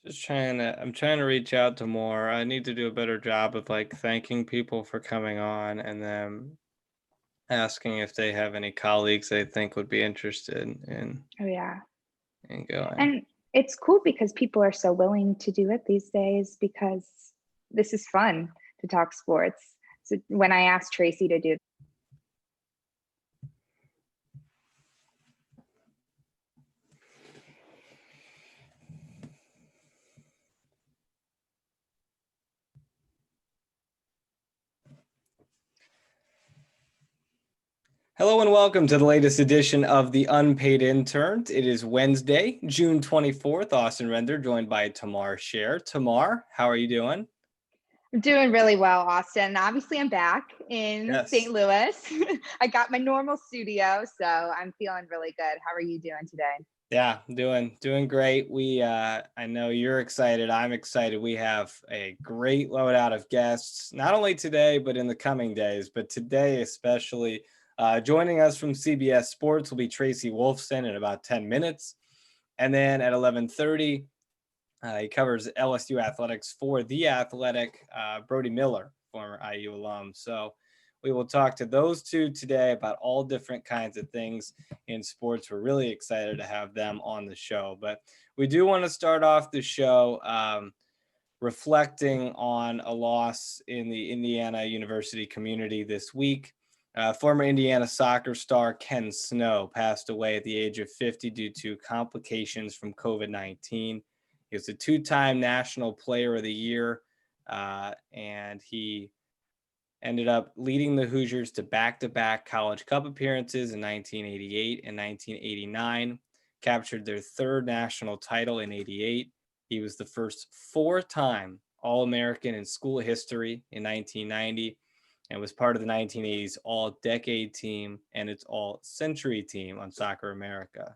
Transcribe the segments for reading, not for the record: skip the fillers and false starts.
I'm trying to reach out to more. I need to do a better job of like thanking people for coming on and then asking if they have any colleagues they think would be interested Oh, yeah. in going. And it's cool because people are so willing to do it these days because this is fun to talk sports. So when I asked Tracy to do. Hello and welcome to the latest edition of the Unpaid Interns. It is Wednesday, June 24th. Austin Render joined by Tamar Scher. Tamar, how are you doing? I'm doing really well, Austin. Obviously, I'm back in St. Yes. Louis. I got my normal studio, so I'm feeling really good. How are you doing today? Yeah, doing great. I know you're excited. I'm excited. We have a great loadout of guests, not only today, but in the coming days. But today, especially, joining us from CBS Sports will be Tracy Wolfson in about 10 minutes. And then at 11:30, he covers LSU athletics for The Athletic, Brody Miller, former IU alum. So we will talk to those two today about all different kinds of things in sports. We're really excited to have them on the show. But we do want to start off the show reflecting on a loss in the Indiana University community this week. Former Indiana soccer star Ken Snow passed away at the age of 50 due to complications from COVID-19. He was a two-time National Player of the Year, and he ended up leading the Hoosiers to back-to-back College Cup appearances in 1988 and 1989, captured their third national title in 88. He was the first four-time All-American in school history in 1990 and was part of the 1980s All-Decade team and its All-Century team on Soccer America.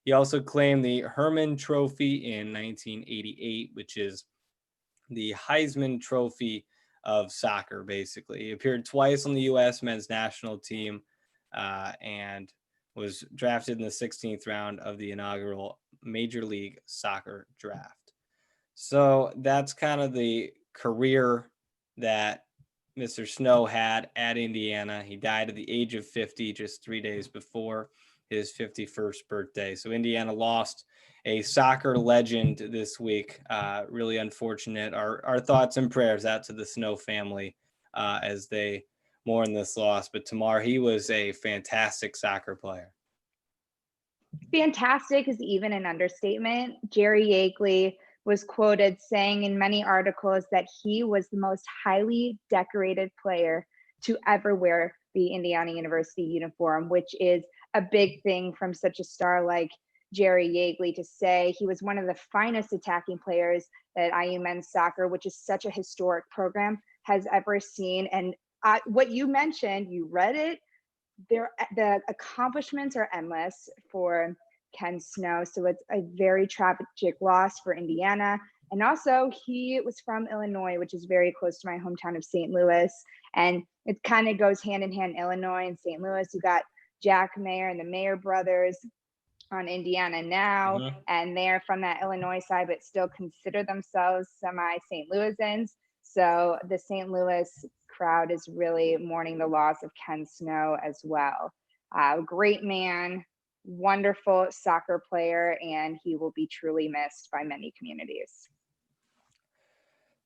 He also claimed the Hermann Trophy in 1988, which is the Heisman Trophy of soccer, basically. He appeared twice on the U.S. men's national team and was drafted in the 16th round of the inaugural Major League Soccer draft. So that's kind of the career that Mr. Snow had at Indiana. He died at the age of 50 just 3 days before his 51st birthday. So Indiana lost a soccer legend this week. Really unfortunate. Our thoughts and prayers out to the Snow family as they mourn this loss. But Tamar, he was a fantastic soccer player. Fantastic is even an understatement. Jerry Yeagley was quoted saying in many articles that he was the most highly decorated player to ever wear the Indiana University uniform, which is a big thing from such a star like Jerry Yeagley to say. He was one of the finest attacking players that IU men's soccer, which is such a historic program, has ever seen. And what you mentioned, you read it, the accomplishments are endless for Ken Snow. So it's a very tragic loss for Indiana. And also, he was from Illinois, which is very close to my hometown of St. Louis. And it kind of goes hand in hand, Illinois and St. Louis. You got Jack Mayer and the Mayer brothers on Indiana now, and they're from that Illinois side, but still consider themselves semi St. Louisans. So the St. Louis crowd is really mourning the loss of Ken Snow as well. Great man, wonderful soccer player, and he will be truly missed by many communities.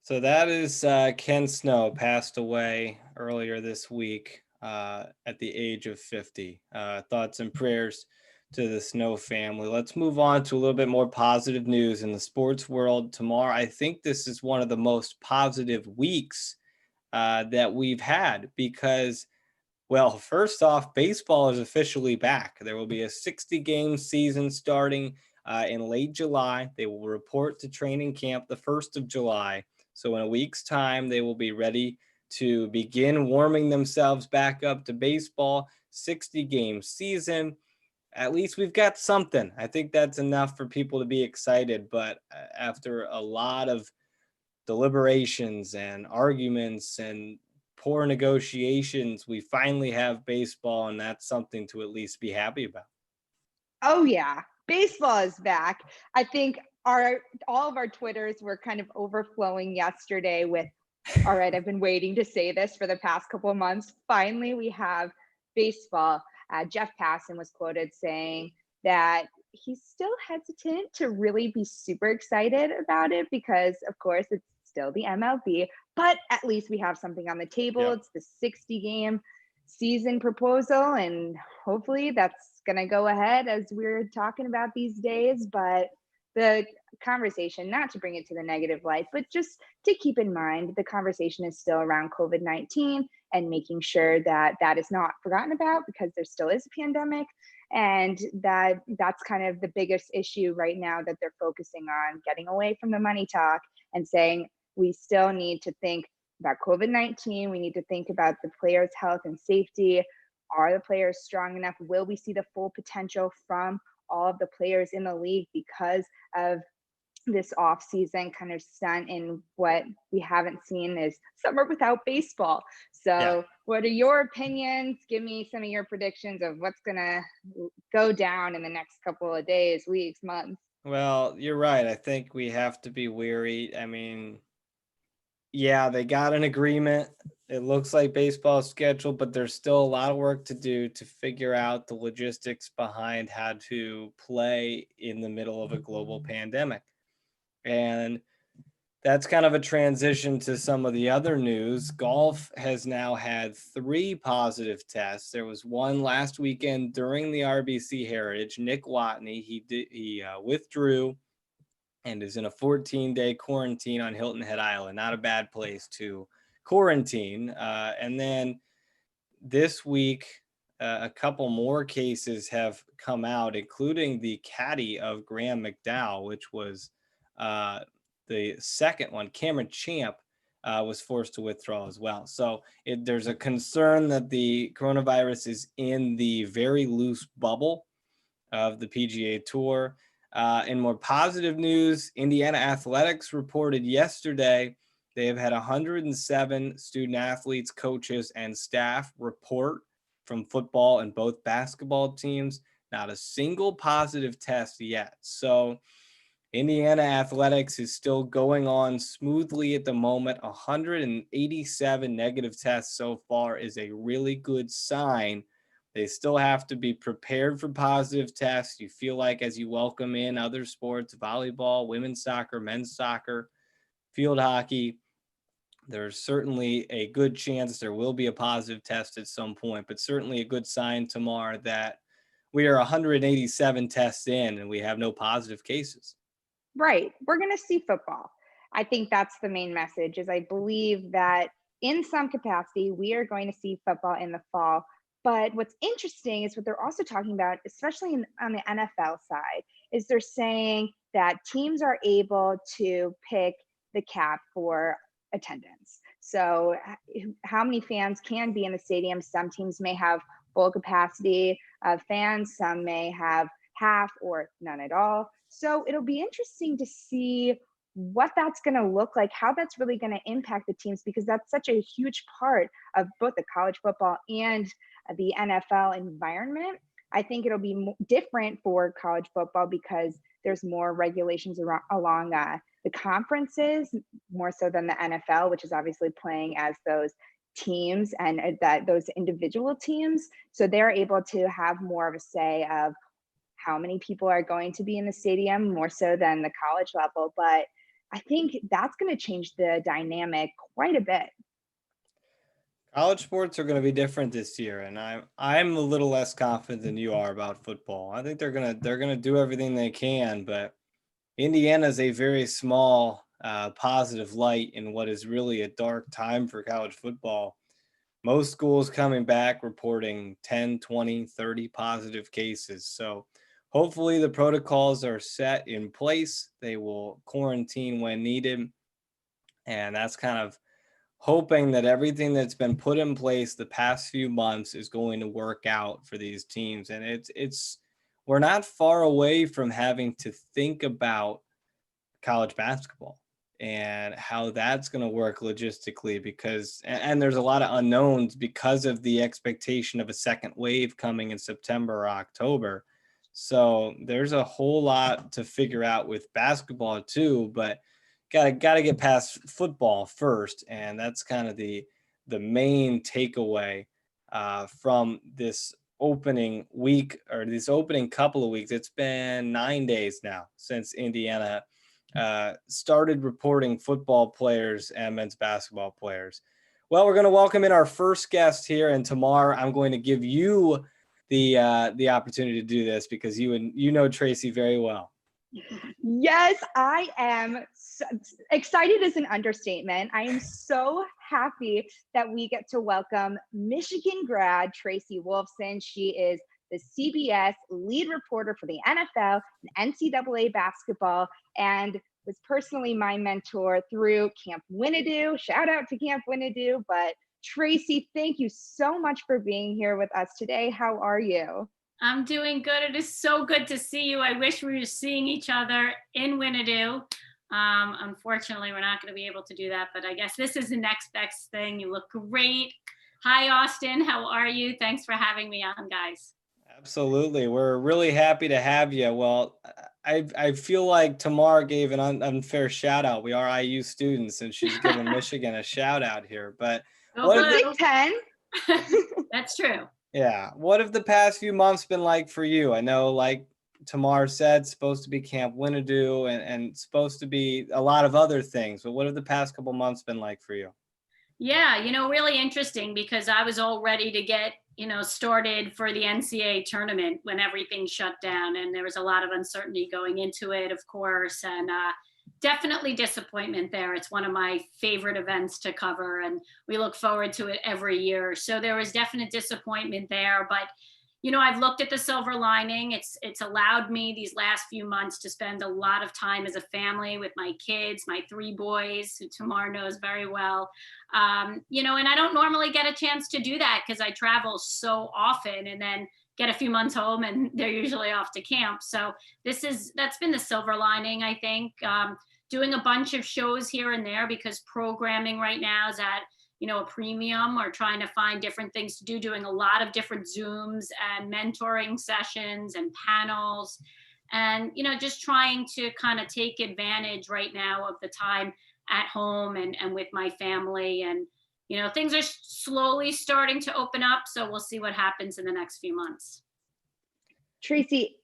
So that is Ken Snow, passed away earlier this week at the age of 50. Thoughts and prayers to the Snow family. Let's move on to a little bit more positive news in the sports world. Tomorrow, I think this is one of the most positive weeks that we've had because, well, first off, baseball is officially back. There will be a 60-game season starting in late July. They will report to training camp the 1st of July. So in a week's time, they will be ready to begin warming themselves back up to baseball. 60-game season. At least we've got something. I think that's enough for people to be excited. But after a lot of deliberations and arguments and poor negotiations, we finally have baseball, and that's something to at least be happy about. Oh, yeah. Baseball is back. I think our all of our Twitters were kind of overflowing yesterday with, all right, I've been waiting to say this for the past couple of months. Finally, we have baseball. Jeff Passan was quoted saying that he's still hesitant to really be super excited about it because, of course, it's still the MLB, but at least we have something on the table. Yep. It's the 60-game season proposal, and hopefully that's going to go ahead as we're talking about these days. But the conversation, not to bring it to the negative light, but just to keep in mind, the conversation is still around COVID-19 and making sure that that is not forgotten about because there still is a pandemic. And that's kind of the biggest issue right now that they're focusing on, getting away from the money talk and saying we still need to think about COVID-19. We need to think about the players' health and safety. Are the players strong enough? Will we see the full potential from all of the players in the league because of this off season kind of stunt, in what we haven't seen is summer without baseball. Yeah. So what are your opinions? Give me some of your predictions of what's gonna go down in the next couple of days, weeks, months. Well, you're right. I think we have to be wary. I mean, yeah, they got an agreement. It looks like baseball is scheduled, but there's still a lot of work to do to figure out the logistics behind how to play in the middle of a global pandemic. And that's kind of a transition to some of the other news. Golf has now had 3 positive tests. There was one last weekend during the RBC Heritage. Nick Watney, he withdrew and is in a 14-day quarantine on Hilton Head Island. Not a bad place to quarantine. And then this week, a couple more cases have come out, including the caddy of Graham McDowell, which was the second one. Cameron Champ was forced to withdraw as well. So there's a concern that the coronavirus is in the very loose bubble of the PGA Tour. In more positive news, Indiana Athletics reported yesterday they have had 107 student athletes, coaches, and staff report from football and both basketball teams. Not a single positive test yet. So Indiana Athletics is still going on smoothly at the moment. 187 negative tests so far is a really good sign. They still have to be prepared for positive tests. You feel like as you welcome in other sports, volleyball, women's soccer, men's soccer, field hockey, there's certainly a good chance there will be a positive test at some point, but certainly a good sign tomorrow that we are 187 tests in and we have no positive cases. Right. We're going to see football. I think that's the main message, is I believe that in some capacity we are going to see football in the fall. But what's interesting is what they're also talking about, especially on the NFL side, is they're saying that teams are able to pick the cap for attendance. So how many fans can be in the stadium? Some teams may have full capacity of fans, some may have half or none at all. So it'll be interesting to see what that's going to look like, how that's really going to impact the teams, because that's such a huge part of both the college football and the NFL environment. I think it'll be different for college football because there's more regulations along the conferences, more so than the NFL, which is obviously playing as those teams and that those individual teams. So they're able to have more of a say of how many people are going to be in the stadium, more so than the college level. But I think that's going to change the dynamic quite a bit. College sports are going to be different this year, and I'm a little less confident than you are about football. I think they're gonna do everything they can, but Indiana is a very small positive light in what is really a dark time for college football. Most schools coming back reporting 10, 20, 30 positive cases. So hopefully the protocols are set in place. They will quarantine when needed. And that's kind of hoping that everything that's been put in place the past few months is going to work out for these teams. And it's we're not far away from having to think about college basketball and how that's going to work logistically, because and there's a lot of unknowns because of the expectation of a second wave coming in September or October. So there's a whole lot to figure out with basketball too, but gotta get past football first, and that's kind of the main takeaway from this opening week, or this opening couple of weeks. It's been 9 days now since Indiana started reporting football players and men's basketball players. Well, we're going to welcome in our first guest here, and Tamar, I'm going to give you the opportunity to do this because you know Tracy very well. Yes, I am excited is an understatement. I am so happy that we get to welcome Michigan grad Tracy Wolfson. She is the CBS lead reporter for the NFL and NCAA basketball, and was personally my mentor through Camp Winnedu. Shout out to Camp Winnedu. But Tracy, thank you so much for being here with us today. How are you? I'm doing good. It is so good to see you. I wish we were seeing each other in Winnedu. Unfortunately, we're not going to be able to do that, but I guess this is the next best thing. You look great. Hi, Austin. How are you? Thanks for having me on, guys. Absolutely. We're really happy to have you. Well, I feel like Tamar gave an unfair shout out. We are IU students, and she's giving Michigan a shout out here. But what Big Ten? That's true. Yeah. What have the past few months been like for you? I know, like Tamar said, supposed to be Camp Winnedu and supposed to be a lot of other things. But what have the past couple months been like for you? Yeah, really interesting because I was all ready to get, started for the NCAA tournament when everything shut down. And there was a lot of uncertainty going into it, of course. And definitely disappointment there. It's one of my favorite events to cover, and we look forward to it every year. So there was definite disappointment there, but I've looked at the silver lining. It's allowed me these last few months to spend a lot of time as a family with my kids, my 3 boys, who Tamar knows very well. And I don't normally get a chance to do that because I travel so often and then get a few months home and they're usually off to camp. So that's been the silver lining, I think. Doing a bunch of shows here and there because programming right now is at a premium, or trying to find different things to do, doing a lot of different Zooms and mentoring sessions and panels, and just trying to kind of take advantage right now of the time at home and with my family. And things are slowly starting to open up, so we'll see what happens in the next few months. Tracy,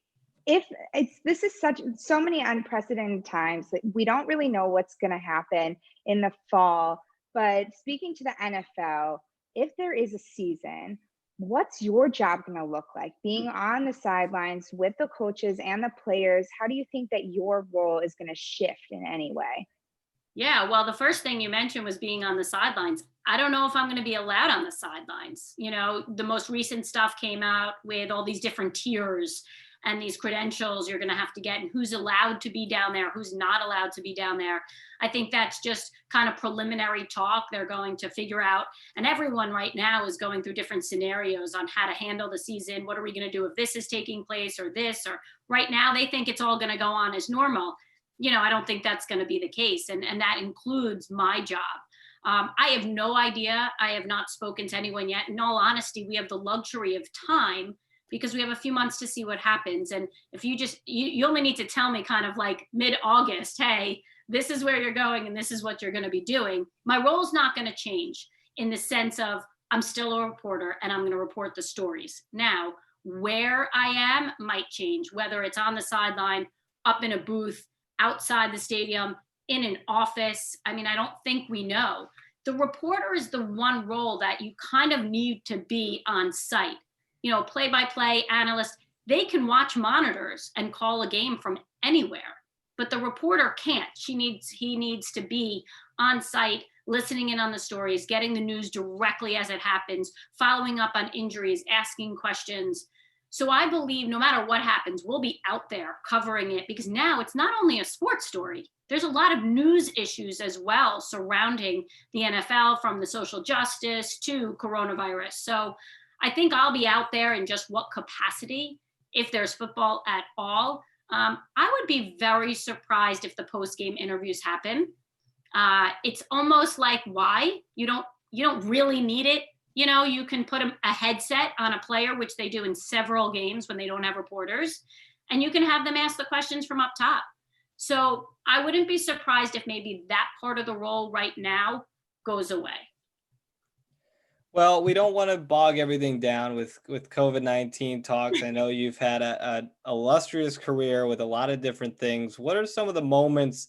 this is so many unprecedented times that we don't really know what's going to happen in the fall. But speaking to the NFL, if there is a season, what's your job going to look like? Being on the sidelines with the coaches and the players, how do you think that your role is going to shift in any way? Yeah, well, the first thing you mentioned was being on the sidelines. I don't know if I'm going to be allowed on the sidelines. The most recent stuff came out with all these different tiers and these credentials you're going to have to get, and who's allowed to be down there, who's not allowed to be down there. I think that's just kind of preliminary talk they're going to figure out. And everyone right now is going through different scenarios on how to handle the season. What are we going to do if this is taking place or this? Or right now they think it's all going to go on as normal. I don't think that's going to be the case. And that includes my job. I have no idea. I have not spoken to anyone yet. In all honesty, we have the luxury of time because we have a few months to see what happens. And if you only need to tell me kind of like mid-August, hey, this is where you're going and this is what you're going to be doing. My role is not going to change in the sense of I'm still a reporter and I'm going to report the stories. Now, where I am might change, whether it's on the sideline, up in a booth, outside the stadium, in an office. I mean, I don't think we know. The reporter is the one role that you kind of need to be on site. Play-by-play analyst, they can watch monitors and call a game from anywhere, but the reporter can't. He needs to be on site, listening in on the stories, getting the news directly as it happens, following up on injuries, asking questions. So I believe no matter what happens, we'll be out there covering it because now it's not only a sports story. There's a lot of news issues as well surrounding the NFL, from the social justice to coronavirus. So I think I'll be out there in just what capacity, if there's football at all. I would be very surprised if the post-game interviews happen. It's almost like, why? You don't really need it You know, you can put a headset on a player, which they do in several games when they don't have reporters, and you can have them ask the questions from up top. So I wouldn't be surprised if maybe that part of the role right now goes away. Well, we don't want to bog everything down with COVID-19 talks. I know you've had a illustrious career with a lot of different things. What are some of the moments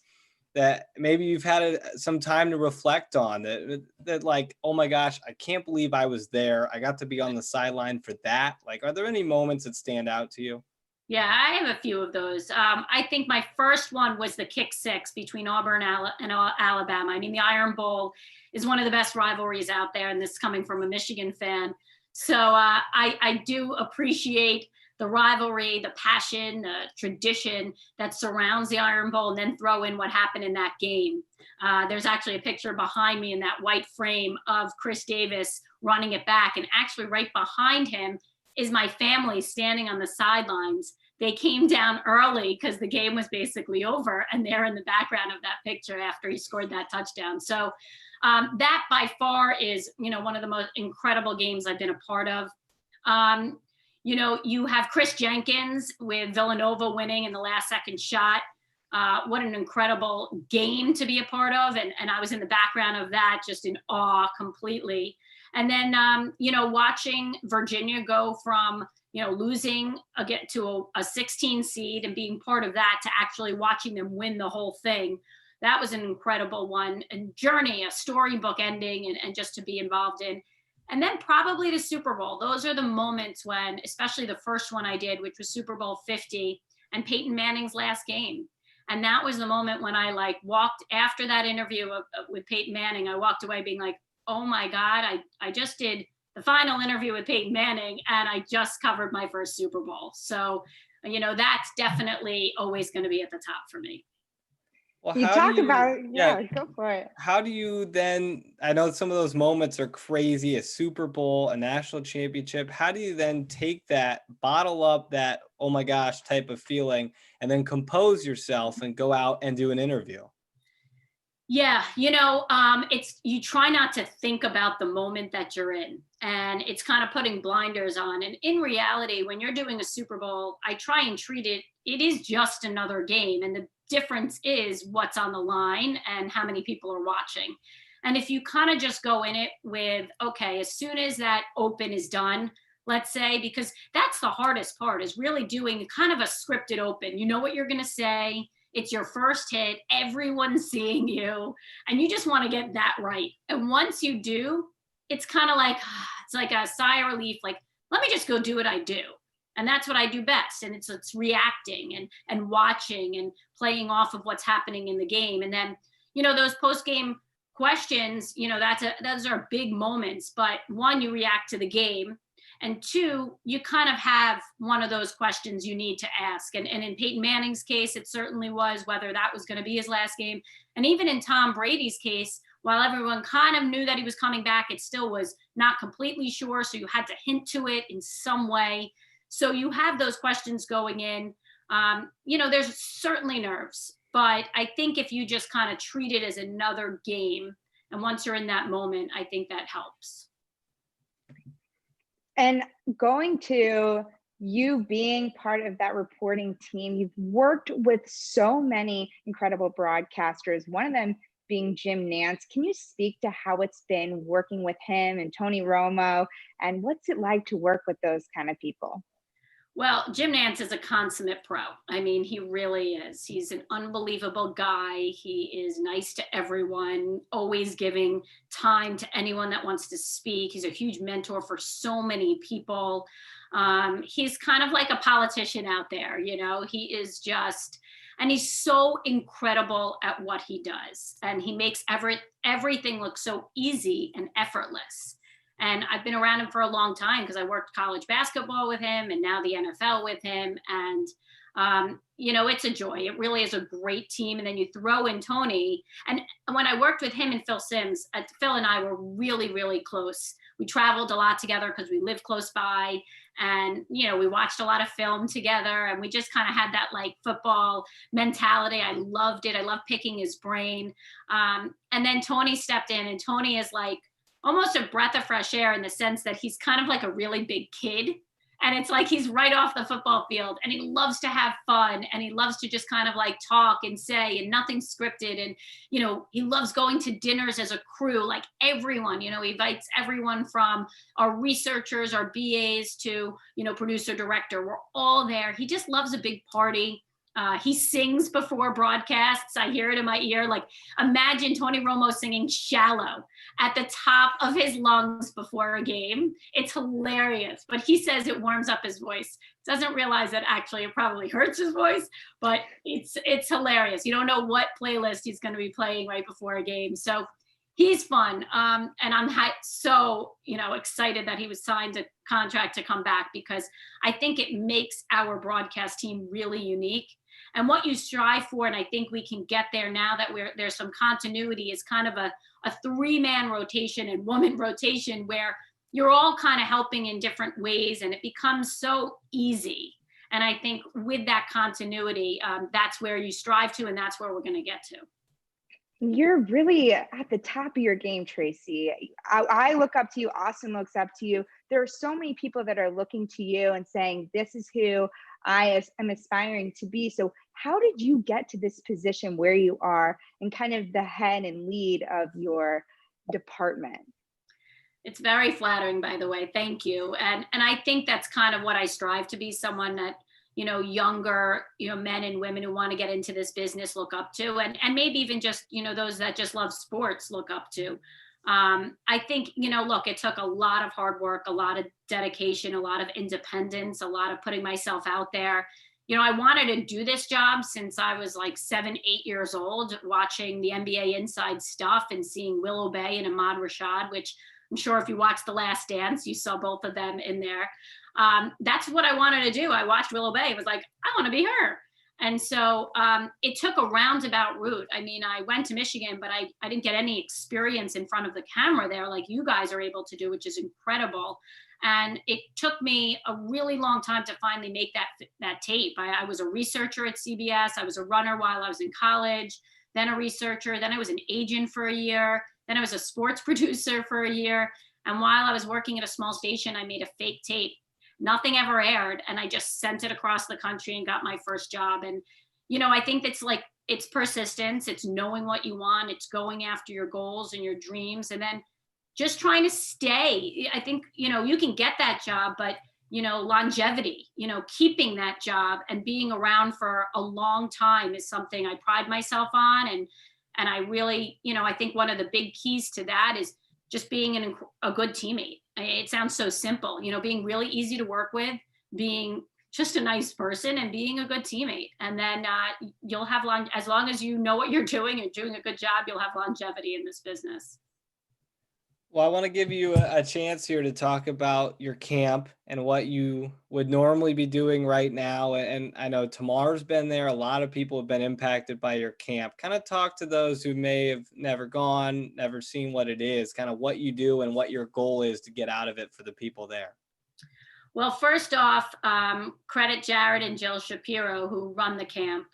that maybe you've had some time to reflect on that like, oh my gosh, I can't believe I was there. I got to be on the sideline for that. Like, are there any moments that stand out to you? Yeah, I have a few of those. I think my first one was the kick six between Auburn and Alabama. I mean, the Iron Bowl is one of the best rivalries out there, and this is coming from a Michigan fan. So I do appreciate the rivalry, the passion, the tradition that surrounds the Iron Bowl, and then throw in what happened in that game. There's actually a picture behind me in that white frame of Chris Davis running it back, and actually right behind him is my family standing on the sidelines. They came down early because the game was basically over, and they're in the background of that picture after he scored that touchdown. So that by far is, you know, one of the most incredible games I've been a part of. You know, you have Chris Jenkins with Villanova winning in the last second shot. What an incredible game to be a part of. And I was in the background of that, just in awe completely. And then, you know, watching Virginia go from, you know, losing again to a 16 seed and being part of that to actually watching them win the whole thing. That was an incredible one, and journey, a storybook ending, and just to be involved in. And then probably the Super Bowl. Those are the moments when, especially the first one I did, which was Super Bowl 50 and Peyton Manning's last game. And that was the moment when I like walked after that interview with Peyton Manning. I walked away being like, oh my God, I just did the final interview with Peyton Manning, and I just covered my first Super Bowl. So, you know, that's definitely always going to be at the top for me. Well, You how talk do you, about, yeah, go for it. how do you then, I know some of those moments are crazy, a Super Bowl, a national championship. How do you then take that, bottle up that, oh my gosh, type of feeling, and then compose yourself and go out and do an interview? Yeah, you know, it's, you try not to think about the moment that you're in, and it's kind of putting blinders on. And in reality, when you're doing a Super Bowl, I try and treat it, it is just another game. And the difference is what's on the line and how many people are watching. And if you kind of just go in it with, okay, as soon as that open is done, let's say, because that's the hardest part, is really doing kind of a scripted open. You know what you're going to say. It's your first hit. Everyone's seeing you, and you just want to get that right. And once you do, it's kind of like, it's like a sigh of relief. Like, let me just go do what I do. And that's what I do best. And it's reacting and watching and playing off of what's happening in the game. And then, you know, those post-game questions, you know, those are big moments. But one, you react to the game. And two, you kind of have one of those questions you need to ask. And in Peyton Manning's case, it certainly was whether that was going to be his last game. And even in Tom Brady's case, while everyone kind of knew that he was coming back, it still was not completely sure. So you had to hint to it in some way. So you have those questions going in. You know, there's certainly nerves, but I think if you just kind of treat it as another game, and once you're in that moment, I think that helps. And going to you being part of that reporting team, you've worked with so many incredible broadcasters, one of them being Jim Nantz. Can you speak to how it's been working with him and Tony Romo, and what's it like to work with those kind of people? Well, Jim Nantz is a consummate pro. I mean, he really is. He's an unbelievable guy. He is nice to everyone, always giving time to anyone that wants to speak. He's a huge mentor for so many people. He's kind of like a politician out there, you know, he is just, and he's so incredible at what he does. And he makes everything look so easy and effortless. And I've been around him for a long time because I worked college basketball with him and now the NFL with him. And, you know, it's a joy. It really is a great team. And then you throw in Tony. And when I worked with him and Phil Simms, Phil and I were really, really close. We traveled a lot together because we lived close by. And, you know, we watched a lot of film together, and we just kind of had that like football mentality. I loved it. I loved picking his brain. And then Tony stepped in, and Tony is like almost a breath of fresh air in the sense that he's kind of like a really big kid. And it's like he's right off the football field and he loves to have fun and he loves to just kind of like talk and say and nothing's scripted. And, he loves going to dinners as a crew, like everyone, he invites everyone from our researchers, our BAs to, producer, director. We're all there. He just loves a big party. He sings before broadcasts. I hear it in my ear. Like, imagine Tony Romo singing Shallow at the top of his lungs before a game. It's hilarious, but he says it warms up his voice. Doesn't realize that actually it probably hurts his voice, but it's hilarious. You don't know what playlist he's going to be playing right before a game. So he's fun. And I'm so, excited that he was signed a contract to come back, because I think it makes our broadcast team really unique. And what you strive for, and I think we can get there now that there's some continuity, is kind of a 3-man rotation and woman rotation where you're all kind of helping in different ways and it becomes so easy. And I think with that continuity, that's where you strive to, and that's where we're going to get to. You're really at the top of your game, Tracy. I look up to you. Austin looks up to you. There are so many people that are looking to you and saying, this is who I am aspiring to be. So how did you get to this position where you are and kind of the head and lead of your department? It's very flattering, by the way. Thank you. And I think that's kind of what I strive to be, someone that, younger, men and women who want to get into this business look up to, and maybe even just, those that just love sports look up to. I think, look, it took a lot of hard work, a lot of dedication, a lot of independence, a lot of putting myself out there. I wanted to do this job since I was like 7, 8 years old, watching the NBA Inside Stuff and seeing Willow Bay and Ahmad Rashad, which I'm sure if you watched The Last Dance, you saw both of them in there. That's what I wanted to do. I watched Willow Bay. It was like, I want to be her. And so it took a roundabout route. I mean, I went to Michigan, but I didn't get any experience in front of the camera there like you guys are able to do, which is incredible. And it took me a really long time to finally make that tape. I was a researcher at CBS. I was a runner while I was in college, then a researcher. Then I was an agent for a year. Then I was a sports producer for a year. And while I was working at a small station, I made a fake tape. Nothing ever aired. And I just sent it across the country and got my first job. And, I think it's persistence. It's knowing what you want. It's going after your goals and your dreams. And then just trying to stay. I think, you can get that job, but, longevity, keeping that job and being around for a long time is something I pride myself on. And I really, I think one of the big keys to that is just being a good teammate. It sounds so simple, being really easy to work with, being just a nice person and being a good teammate. And then you'll have as long as you know what you're doing a good job, you'll have longevity in this business. Well, I want to give you a chance here to talk about your camp and what you would normally be doing right now. And I know Tamar's been there. A lot of people have been impacted by your camp. Kind of talk to those who may have never gone, never seen what it is, kind of what you do and what your goal is to get out of it for the people there. Well, first off, credit Jared and Jill Shapiro, who run the camp.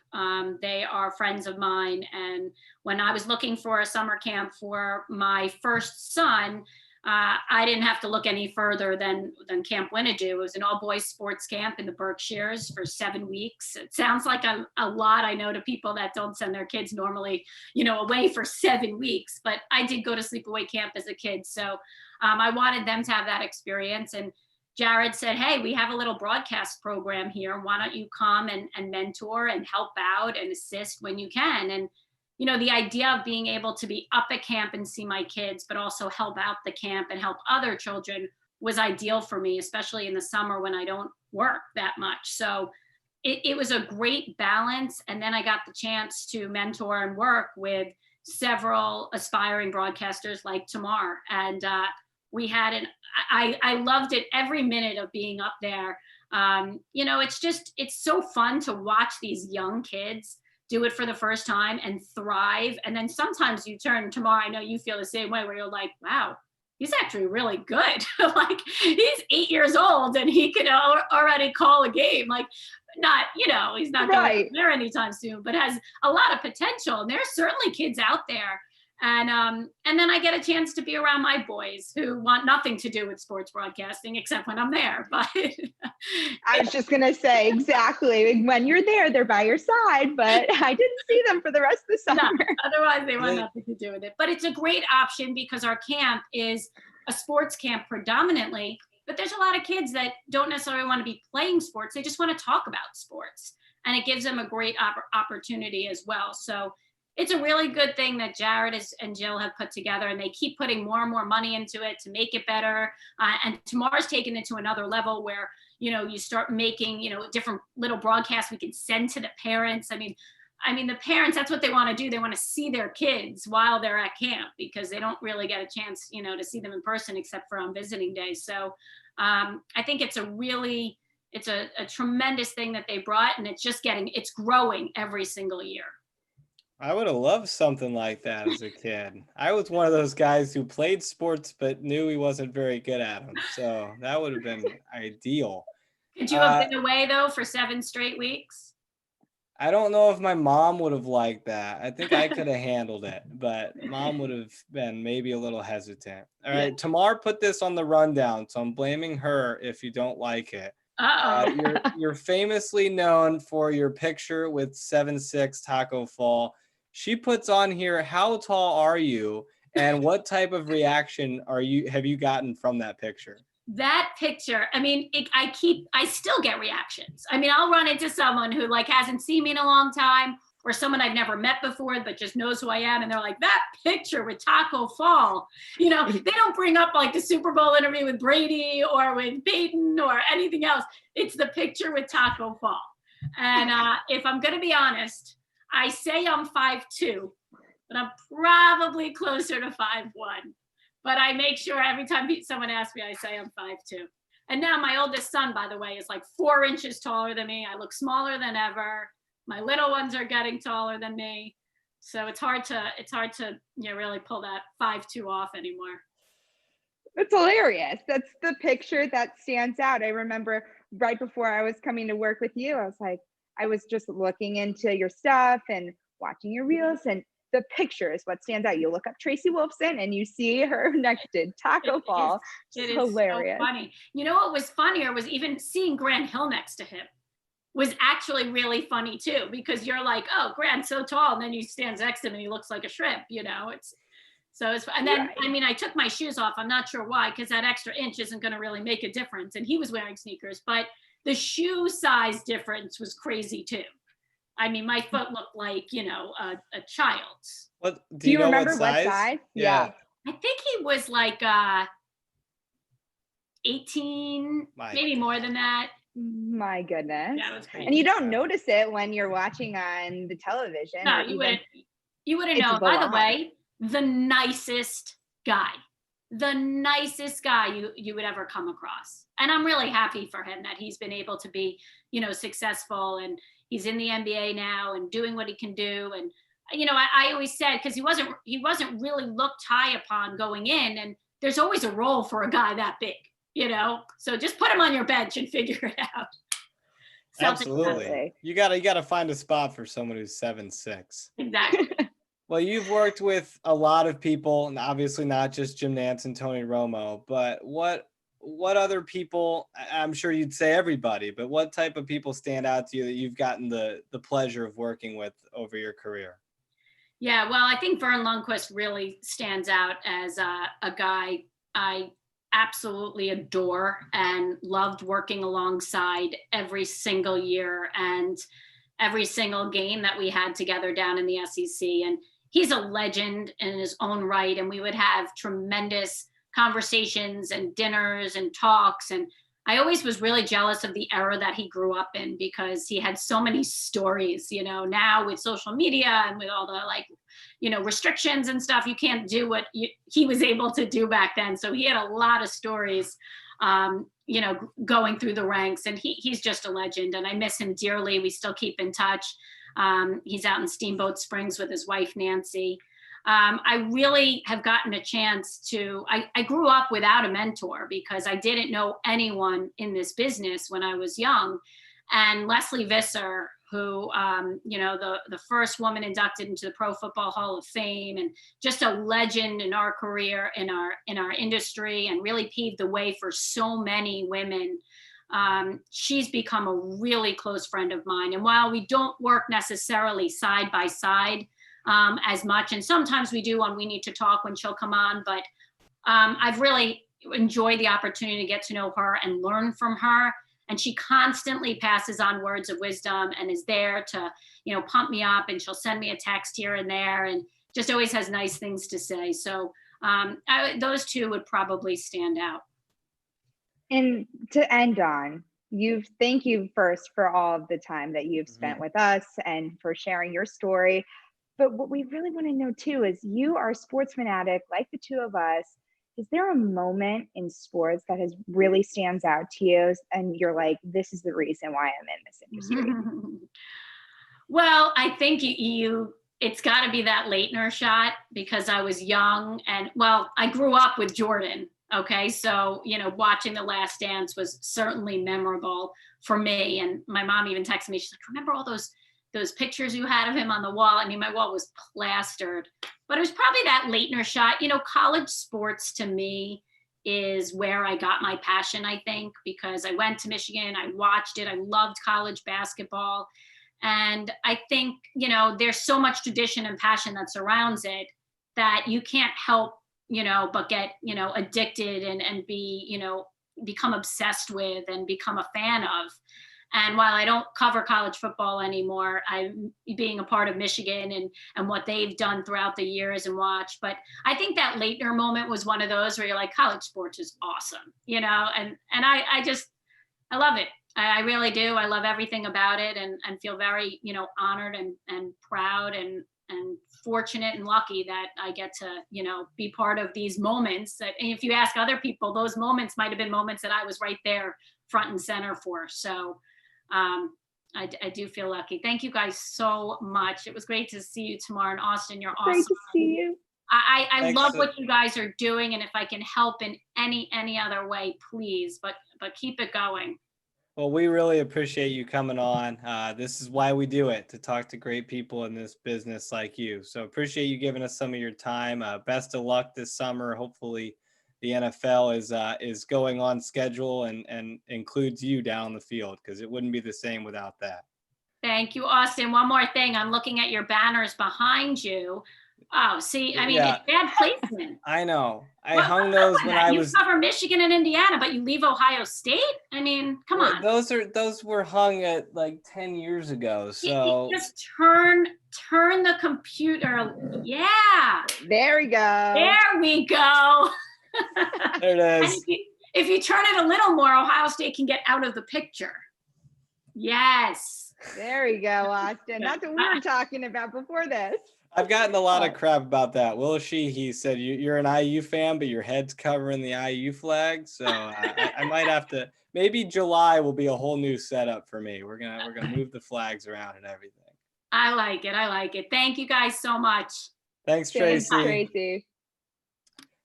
They are friends of mine. And when I was looking for a summer camp for my first son, I didn't have to look any further than Camp Winnetou. It was an all-boys sports camp in the Berkshires for 7 weeks. It sounds like a lot, I know, to people that don't send their kids normally, away for 7 weeks. But I did go to sleepaway camp as a kid. So I wanted them to have that experience. And Jared said, hey, we have a little broadcast program here. Why don't you come and mentor and help out and assist when you can? And, the idea of being able to be up at camp and see my kids, but also help out the camp and help other children was ideal for me, especially in the summer when I don't work that much. So it was a great balance. And then I got the chance to mentor and work with several aspiring broadcasters like Tamar. And we had I loved it every minute of being up there. It's so fun to watch these young kids do it for the first time and thrive. And then sometimes you turn, Tamar, I know you feel the same way, where you're like, wow, he's actually really good. Like, he's 8 years old and he can already call a game. Like, not, he's not going there anytime soon, but has a lot of potential. And there's certainly kids out there And then I get a chance to be around my boys who want nothing to do with sports broadcasting except when I'm there. But I was just gonna say exactly. When you're there, they're by your side, but I didn't see them for the rest of the no, summer. otherwise they want nothing to do with it. But it's a great option because our camp is a sports camp predominantly, but there's a lot of kids that don't necessarily want to be playing sports. They just want to talk about sports. And it gives them a great opportunity as well. So it's a really good thing that Jared and Jill have put together, and they keep putting more and more money into it to make it better. And Tamar's taken it to another level where, you start making, different little broadcasts we can send to the parents. I mean, the parents, that's what they want to do. They want to see their kids while they're at camp because they don't really get a chance, to see them in person except for on visiting days. So I think it's a tremendous thing that they brought, and it's growing every single year. I would have loved something like that as a kid. I was one of those guys who played sports but knew he wasn't very good at them. So that would have been ideal. Could you have been away though for 7 straight weeks? I don't know if my mom would have liked that. I think I could have handled it, but mom would have been maybe a little hesitant. All right, yeah. Tamar put this on the rundown, so I'm blaming her if you don't like it. You're famously known for your picture with 7'6" Taco Fall. She puts on here, how tall are you, and what type of reaction have you gotten from that picture? That picture, I mean, I still get reactions. I mean, I'll run into someone who hasn't seen me in a long time, or someone I've never met before but just knows who I am, and they're like, that picture with Taco Fall. They don't bring up the Super Bowl interview with Brady or with Peyton or anything else. It's the picture with Taco Fall. And if I'm going to be honest, I say I'm 5'2", but I'm probably closer to 5'1". But I make sure every time someone asks me, I say I'm 5'2". And now my oldest son, by the way, is 4 inches taller than me. I look smaller than ever. My little ones are getting taller than me. So it's hard to really pull that 5'2" off anymore. It's hilarious. That's the picture that stands out. I remember right before I was coming to work with you, I was just looking into your stuff and watching your reels, and the picture is what stands out. You look up Tracy Wolfson and you see her next to Taco Fall. It is hilarious. So funny. What was funnier was even seeing Grant Hill next to him was actually really funny too, because you're like, oh, Grant's so tall, and then he stands next to him and he looks like a shrimp. And then, right. I took my shoes off. I'm not sure why, because that extra inch isn't going to really make a difference. And he was wearing sneakers, but the shoe size difference was crazy too. My foot looked like, a child's. What do you remember what size? Yeah. I think he was 18, maybe more than that. My goodness. Yeah, it was crazy. And you don't notice it when you're watching on the television. No, you wouldn't know. By the way, the nicest guy you would ever come across. And I'm really happy for him that he's been able to be, successful, and he's in the NBA now and doing what he can do. And, I always said, because he wasn't really looked high upon going in, and there's always a role for a guy that big, so just put him on your bench and figure it out. Absolutely. You gotta find a spot for someone who's 7'6". Exactly. Well, you've worked with a lot of people, and obviously not just Jim Nantz and Tony Romo, but what other people, I'm sure you'd say everybody, but what type of people stand out to you that you've gotten the pleasure of working with over your career? Yeah, well, I think Vern Lundquist really stands out as a guy I absolutely adore and loved working alongside every single year and every single game that we had together down in the SEC. And he's a legend in his own right. And we would have tremendous conversations and dinners and talks. And I always was really jealous of the era that he grew up in, because he had so many stories, now with social media and with all the restrictions and stuff, you can't do what he was able to do back then. So he had a lot of stories, going through the ranks, and he's just a legend, and I miss him dearly. We still keep in touch. He's out in Steamboat Springs with his wife, Nancy. I really have gotten a chance I grew up without a mentor because I didn't know anyone in this business when I was young. And Leslie Visser, who, the first woman inducted into the Pro Football Hall of Fame, and just a legend in our career, in our industry, and really paved the way for so many women. She's become a really close friend of mine. And while we don't work necessarily side by side as much, and sometimes we do when we need to talk when she'll come on, but I've really enjoyed the opportunity to get to know her and learn from her. And she constantly passes on words of wisdom and is there to, pump me up, and she'll send me a text here and there, and just always has nice things to say. So those two would probably stand out. And to end on, thank you first for all of the time that you've spent with us and for sharing your story. But what we really want to know too is, you are a sports fanatic like the two of us. Is there a moment in sports that has really stands out to you and you're like, this is the reason why I'm in this industry? Well, I think it's got to be that Leitner shot, because I was young, and I grew up with Jordan. Okay. So, watching The Last Dance was certainly memorable for me. And my mom even texted me, she's like, remember all those pictures you had of him on the wall? I mean, my wall was plastered, but it was probably that Leitner shot. College sports to me is where I got my passion, I think, because I went to Michigan, I watched it, I loved college basketball. And I think, there's so much tradition and passion that surrounds it that you can't help, but get, addicted and be, become obsessed with and become a fan of. And while I don't cover college football anymore, I'm being a part of Michigan and what they've done throughout the years and watch. But I think that Leitner moment was one of those where you're like, college sports is awesome, and I love it. I really do. I love everything about it, and feel very, honored and proud and fortunate and lucky that I get to, be part of these moments. That, if you ask other people, those moments might have been moments that I was right there front and center for. So I do feel lucky. Thank you guys so much. It was great to see you tomorrow in Austin. You're awesome. Great to see you. I love what you guys are doing, and if I can help in any other way, please, but keep it going. Well, we really appreciate you coming on. This is why we do it, to talk to great people in this business like you. So appreciate you giving us some of your time. Best of luck this summer. Hopefully the NFL is going on schedule and includes you down the field, because it wouldn't be the same without that. Thank you, Austin. One more thing. I'm looking at your banners behind you. Oh, see, I mean, It's bad placement. I know. I hung those when I was. You cover Michigan and Indiana, but you leave Ohio State? I mean, come on. Those were hung at like 10 years ago. So you just turn the computer. Yeah. There we go. There we go. There it is. If you turn it a little more, Ohio State can get out of the picture. Yes. There we go, Austin. That's what we were talking about before this. I've gotten a lot of crap about that. Will he said you're an IU fan, but your head's covering the IU flag. So I might have to. Maybe July will be a whole new setup for me. We're gonna move the flags around and everything. I like it. Thank you guys so much. Thanks, Tracy. Thanks, Tracy.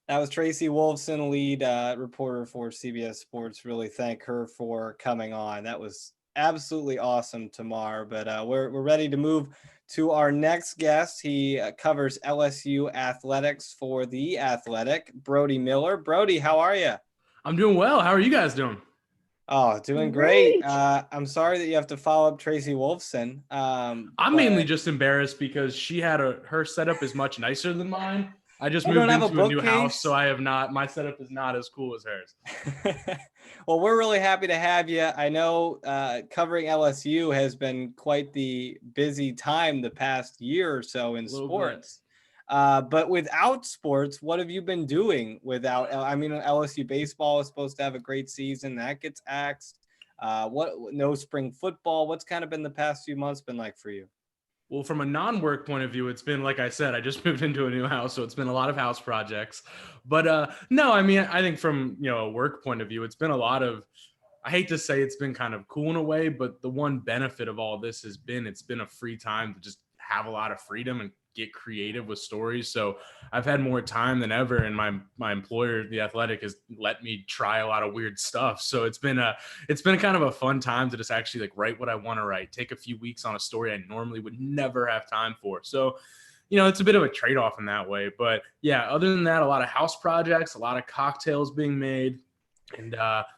That was Tracy Wolfson, lead reporter for CBS Sports. Really thank her for coming on. That was absolutely awesome, Tamar. But we're ready to move to our next guest. He covers LSU athletics for The Athletic, Brody Miller. Brody, how are you? I'm doing well. How are you guys doing? Oh, doing great. I'm sorry that you have to follow up Tracy Wolfson. I'm mainly just embarrassed because she had her setup is much nicer than mine. I just moved into a new house, so I have not. My setup is not as cool as hers. Well, we're really happy to have you. I know covering LSU has been quite the busy time the past year or so in sports. But without sports, what have you been doing without? I mean, LSU baseball is supposed to have a great season. That gets axed. No spring football. What's kind of been the past few months been like for you? Well, from a non-work point of view, it's been, like I said, I just moved into a new house, so it's been a lot of house projects. But no, I mean, I think from, a work point of view, it's been a lot of, I hate to say it's been kind of cool in a way, but the one benefit of all this has been, it's been a free time to just have a lot of freedom and get creative with stories. So I've had more time than ever, and my employer, The Athletic, has let me try a lot of weird stuff. So it's been kind of a fun time to just actually like write what I want to write, take a few weeks on a story I normally would never have time for. So, it's a bit of a trade-off in that way. But yeah, other than that, a lot of house projects, a lot of cocktails being made, and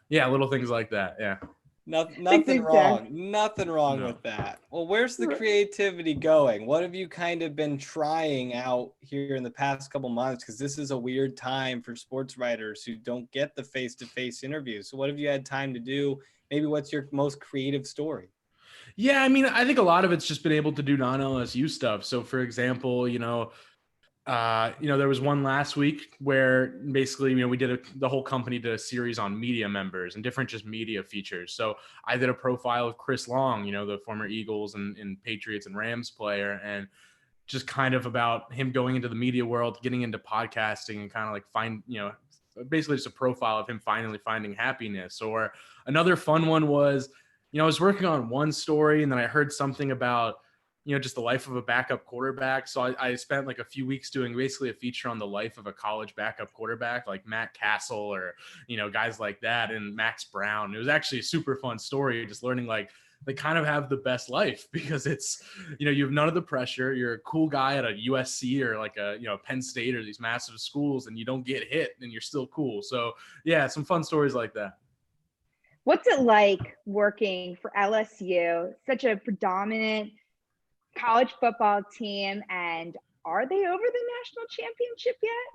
little things like that. Yeah. Nothing wrong. Nothing wrong No. with that. Well, where's the creativity going? What have you kind of been trying out here in the past couple months? Because this is a weird time for sports writers who don't get the face-to-face interviews. So what have you had time to do? Maybe what's your most creative story? Yeah, I mean, I think a lot of it's just been able to do non-LSU stuff. So for example, there was one last week where basically, we the whole company did a series on media members and different just media features. So I did a profile of Chris Long, the former Eagles and Patriots and Rams player, and just kind of about him going into the media world, getting into podcasting, and kind of like basically just a profile of him finally finding happiness. Or another fun one was, I was working on one story and then I heard something about just the life of a backup quarterback. So I spent like a few weeks doing basically a feature on the life of a college backup quarterback, like Matt Castle or, guys like that, and Max Brown. It was actually a super fun story, just learning like they kind of have the best life because it's, you have none of the pressure. You're a cool guy at a USC or like a, Penn State or these massive schools, and you don't get hit and you're still cool. So yeah, some fun stories like that. What's it like working for LSU, such a predominant college football team, and are they over the national championship yet?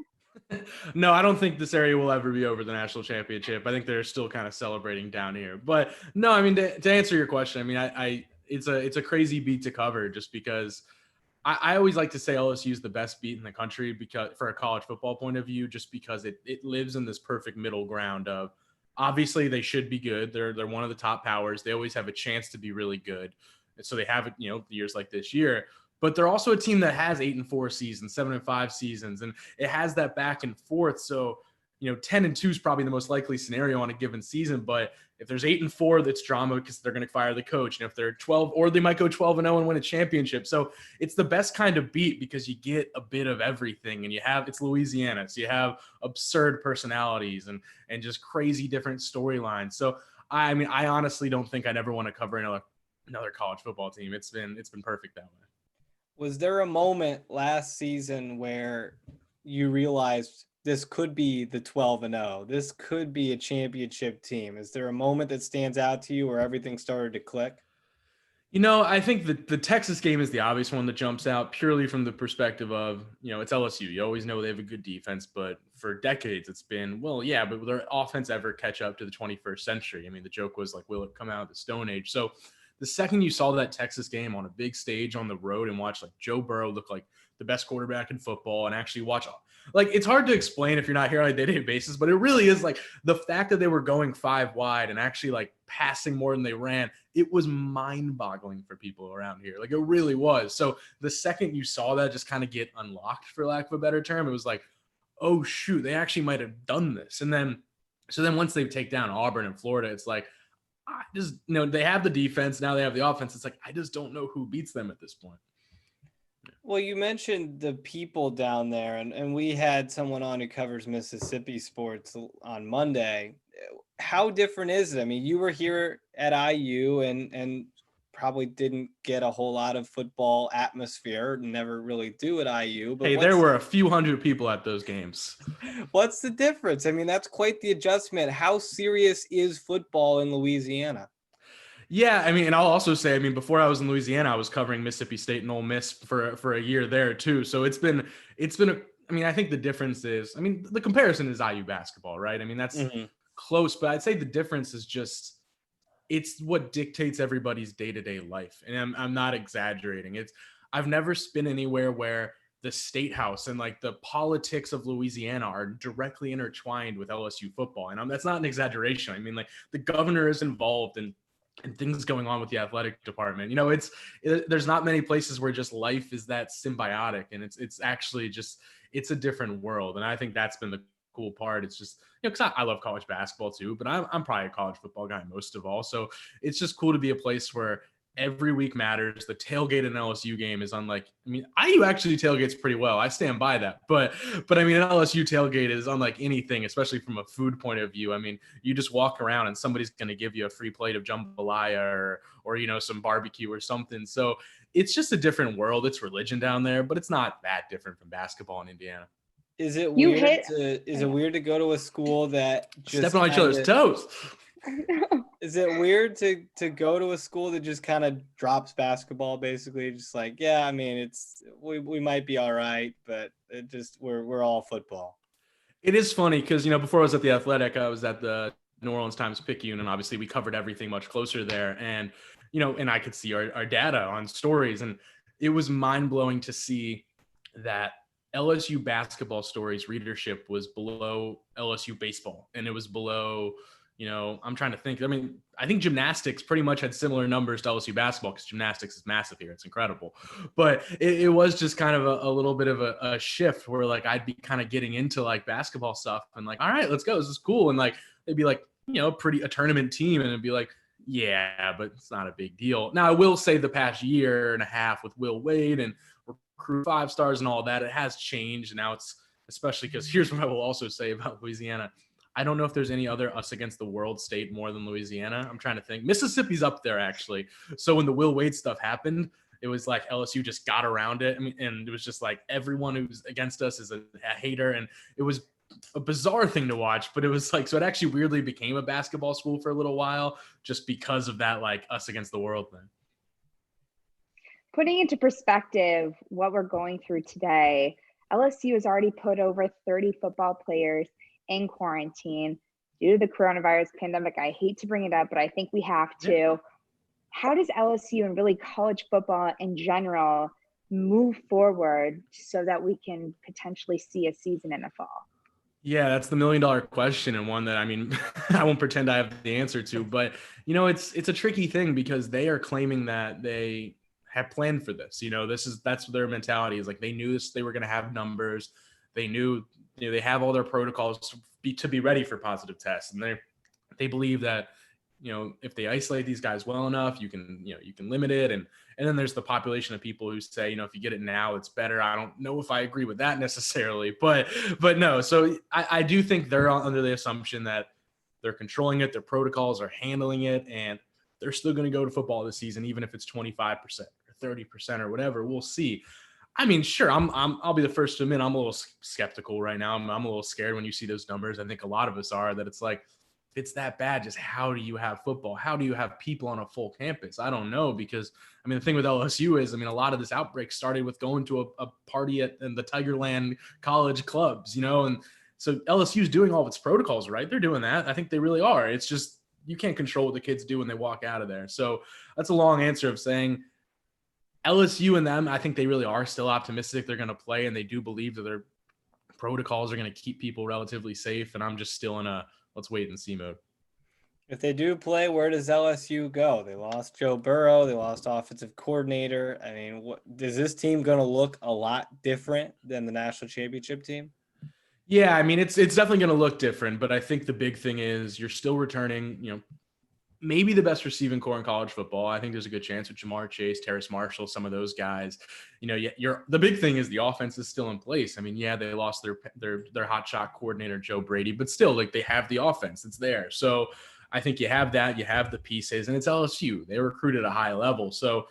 No, I don't think this area will ever be over the national championship. I think they're still kind of celebrating down here. But no, I mean, to answer your question, I mean, it's a crazy beat to cover just because I always like to say LSU is the best beat in the country because for a college football point of view, just because it lives in this perfect middle ground of obviously they should be good. They're one of the top powers. They always have a chance to be really good. And so they have it, years like this year. But they're also a team that has 8-4 seasons, 7-5 seasons, and it has that back and forth. So, 10-2 is probably the most likely scenario on a given season. But if there's 8-4, that's drama because they're going to fire the coach. And if they're 12, or they might go 12-0 and win a championship. So it's the best kind of beat because you get a bit of everything, and it's Louisiana. So you have absurd personalities and just crazy different storylines. So I mean, I honestly don't think I'd ever want to cover another college football team. It's been perfect that way. Was there a moment last season where you realized this could be the 12-0? This could be a championship team. Is there a moment that stands out to you where everything started to click? I think the Texas game is the obvious one that jumps out purely from the perspective of, it's LSU. You always know they have a good defense, but for decades it's been, well, yeah, but will their offense ever catch up to the 21st century? I mean, the joke was like, will it come out of the Stone Age? So the second you saw that Texas game on a big stage on the road and watch like Joe Burrow look like the best quarterback in football and actually watch, like, it's hard to explain if you're not here on a day-to-day basis, but it really is like the fact that they were going 5 wide and actually like passing more than they ran. It was mind-boggling for people around here. Like it really was. So the second you saw that just kind of get unlocked, for lack of a better term, it was like, oh shoot, they actually might have done this. And then once they take down Auburn and Florida, it's like, I just, they have the defense. Now they have the offense. It's like, I just don't know who beats them at this point. Well, you mentioned the people down there, and we had someone on who covers Mississippi sports on Monday. How different is it? I mean, you were here at IU and probably didn't get a whole lot of football atmosphere, never really do at IU. But hey, there were a few hundred people at those games. What's the difference? I mean, that's quite the adjustment. How serious is football in Louisiana? Yeah, I mean, and I'll also say, I mean, before I was in Louisiana, I was covering Mississippi State and Ole Miss for a year there too. So it's been I mean, I think the difference is, I mean, the comparison is IU basketball, right? I mean, that's close, but I'd say the difference is just, it's what dictates everybody's day-to-day life. And I'm not exaggerating. I've never been anywhere where the state house and like the politics of Louisiana are directly intertwined with LSU football. And that's not an exaggeration. I mean, like the governor is involved and things going on with the athletic department. There's not many places where just life is that symbiotic, and it's actually just, it's a different world. And I think that's been the cool part. It's just, because I love college basketball too, but I'm probably a college football guy most of all. So it's just cool to be a place where every week matters. The tailgate in an LSU game is unlike, I mean, IU actually tailgates pretty well. I stand by that. But I mean, an LSU tailgate is unlike anything, especially from a food point of view. I mean, you just walk around and somebody's going to give you a free plate of jambalaya or, you know, some barbecue or something. So it's just a different world. It's religion down there, but it's not that different from basketball in Indiana. Is it You weird hit- is it weird to go to a school that just Stepping on each other's toes. Is it weird to go to a school that just kind of drops basketball, basically? Just like, yeah, I mean, we might be all right, but it just we're all football. It is funny because, you know, before I was at the Athletic, I was at the New Orleans Times-Picayune, and obviously we covered everything much closer there. And, you know, and I could see our data on stories, and it was mind-blowing to see that LSU basketball stories readership was below LSU baseball, and it was below, you know, I'm trying to think. I mean, I think gymnastics pretty much had similar numbers to LSU basketball because gymnastics is massive here. It's incredible. But it was just kind of a little bit of a shift where like I'd be kind of getting into like basketball stuff and like, all right, let's go. This is cool. And like, they'd be like, you know, a tournament team. And it'd be like, yeah, but it's not a big deal. Now, I will say the past year and a half with Will Wade and recruit 5 stars and all that, it has changed. Now it's, especially because here's what I will also say about Louisiana. I don't know if there's any other us against the world state more than Louisiana. I'm trying to think. Mississippi's up there, actually. So when the Will Wade stuff happened, it was like LSU just got around it. I mean, and it was just like everyone who's against us is a hater. And it was a bizarre thing to watch, but it was like, so it actually weirdly became a basketball school for a little while just because of that, like us against the world thing. Putting into perspective what we're going through today, LSU has already put over 30 football players in quarantine due to the coronavirus pandemic. I hate to bring it up, but I think we have to. Yeah. How does LSU and really college football in general move forward so that we can potentially see a season in the fall? Yeah, that's the $1 million question, and one that, I mean, I won't pretend I have the answer to, but you know, it's a tricky thing because they are claiming that they have planned for this. You know, that's their mentality is like they knew this, they were going to have numbers. They knew, you know, they have all their protocols to be ready for positive tests. And they believe that, you know, if they isolate these guys well enough, you can limit it. And then there's the population of people who say, you know, if you get it now, it's better. I don't know if I agree with that necessarily, but no. So I do think they're under the assumption that they're controlling it. Their protocols are handling it, and they're still going to go to football this season, even if it's 25% or 30% or whatever. We'll see. I mean, sure, I'll be the first to admit I'm a little skeptical right now. I'm a little scared when you see those numbers. I think a lot of us are, that it's like, if it's that bad, just how do you have football? How do you have people on a full campus? I don't know, because I mean, the thing with LSU is, I mean, a lot of this outbreak started with going to a party in the Tigerland college clubs, you know, and so LSU is doing all of its protocols, right? They're doing that. I think they really are. It's just, you can't control what the kids do when they walk out of there. So that's a long answer of saying LSU and them, I think they really are still optimistic they're going to play, and they do believe that their protocols are going to keep people relatively safe. And I'm just still in a let's wait and see mode. If they do play, where does LSU go? They lost Joe Burrow. They lost offensive coordinator. I mean, what is this team going to look a lot different than the national championship team? Yeah, I mean, it's definitely going to look different, but I think the big thing is you're still returning, you know, maybe the best receiving core in college football. I think there's a good chance with Jamar Chase, Terrace Marshall, some of those guys. You know, the big thing is the offense is still in place. I mean, yeah, they lost their hotshot coordinator Joe Brady, but still, like, they have the offense. It's there. So I think you have that. You have the pieces, and it's LSU. They recruit at a high level. So